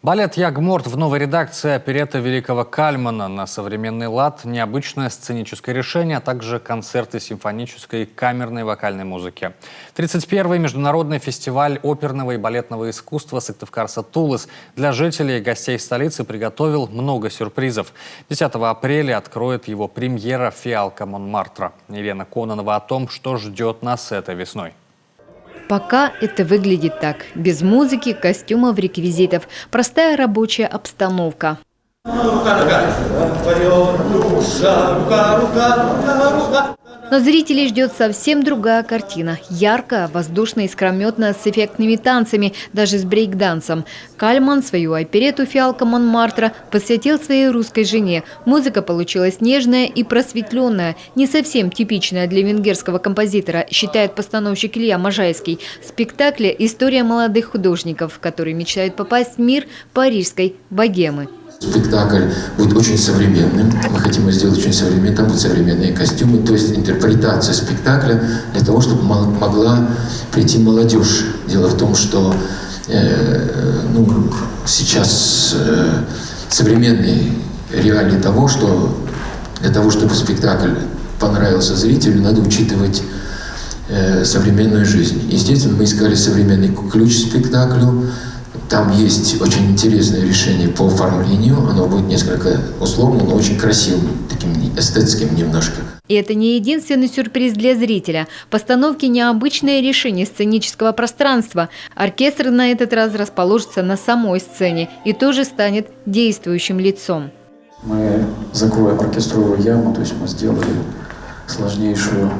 Балет «Ягморт» в новой редакции оперетты великого Кальмана на современный лад, необычное сценическое решение, а также концерты симфонической и камерной вокальной музыки. 31-й международный фестиваль оперного и балетного искусства Сыктывкар-Тулыс для жителей и гостей столицы приготовил много сюрпризов. 10 апреля откроет его премьера «Фиалка Монмартра». Елена Кононова о том, что ждет нас этой весной. Пока это выглядит так. Без музыки, костюмов, реквизитов. Простая рабочая обстановка. Но зрителей ждет совсем другая картина. Яркая, воздушная, искрометная, с эффектными танцами, даже с брейк-дансом. Кальман свою оперетту «Фиалка Монмартра» посвятил своей русской жене. Музыка получилась нежная и просветленная, не совсем типичная для венгерского композитора, считает постановщик Илья Можайский. В спектакле история молодых художников, которые мечтают попасть в мир парижской богемы. Спектакль будет очень современным. Мы хотим его сделать очень современным. Там будут современные костюмы, то есть интерпретация спектакля для того, чтобы могла прийти молодежь. Дело в том, что сейчас современные реалии того, что для того, чтобы спектакль понравился зрителю, надо учитывать современную жизнь. Естественно, мы искали современный ключ к спектаклю. Там есть очень интересное решение по оформлению. Оно будет несколько условно, но очень красивым, таким эстетским немножко. И это не единственный сюрприз для зрителя. В постановке необычное решение сценического пространства. Оркестр на этот раз расположится на самой сцене и тоже станет действующим лицом. Мы закроем оркестровую яму, то есть мы сделали сложнейшую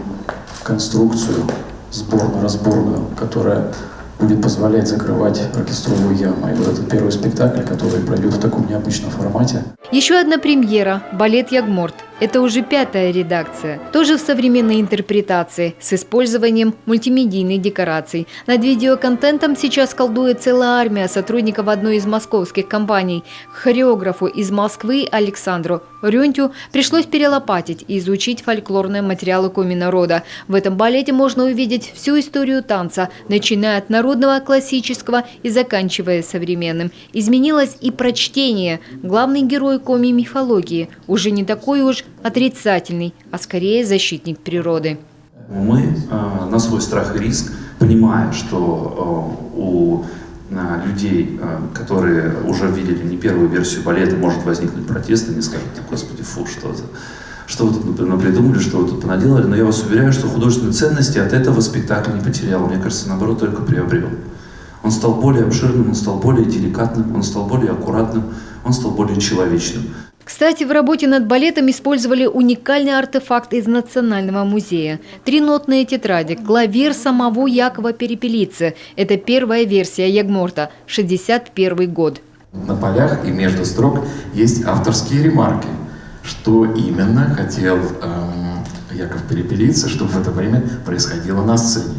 конструкцию, сборно-разборную, которая будет позволять закрывать оркестровую яму. И вот это первый спектакль, который пройдет в таком необычном формате. Еще одна премьера – балет «Ягморт». Это уже 5-я редакция. Тоже в современной интерпретации, с использованием мультимедийных декораций. Над видеоконтентом сейчас колдует целая армия сотрудников одной из московских компаний. Хореографу из Москвы Александру Рюнтю пришлось перелопатить и изучить фольклорные материалы коми-народа. В этом балете можно увидеть всю историю танца, начиная от народного, классического и заканчивая современным. Изменилось и прочтение. Главный герой коми-мифологии уже не такой уж отрицательный, а скорее защитник природы. Мы на свой страх и риск, понимая, что у людей, которые уже видели не первую версию балета, может возникнуть протест, они скажут: господи, фу, что вы тут придумали, что вы тут понаделали. Но я вас уверяю, что художественной ценности от этого спектакля не потерял. Мне кажется, наоборот, только приобрел. Он стал более обширным, он стал более деликатным, он стал более аккуратным, он стал более человечным. Кстати, в работе над балетом использовали уникальный артефакт из Национального музея. 3 нотные тетради, клавир самого Якова Перепелицы. Это первая версия «Ягморта», 61 год. На полях и между строк есть авторские ремарки, что именно хотел Яков Перепелица, чтобы в это время происходило на сцене.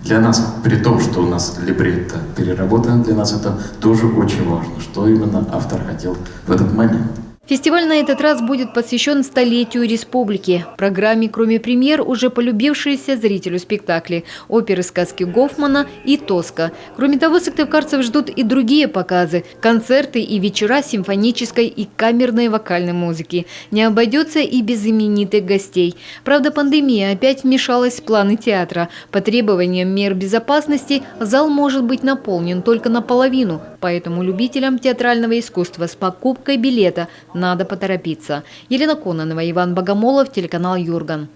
Для нас, при том, что у нас либретто переработано, для нас это тоже очень важно, что именно автор хотел в этот момент. Фестиваль на этот раз будет посвящен столетию республики. В программе, кроме премьер, уже полюбившиеся зрителю спектакли – оперы сказки Гофмана и Тоска. Кроме того, сыктывкарцев ждут и другие показы – концерты и вечера симфонической и камерной вокальной музыки. Не обойдется и без именитых гостей. Правда, пандемия опять вмешалась в планы театра. По требованиям мер безопасности зал может быть наполнен только наполовину, поэтому любителям театрального искусства с покупкой билета надо поторопиться. Елена Кононова, Иван Богомолов, телеканал Юрган.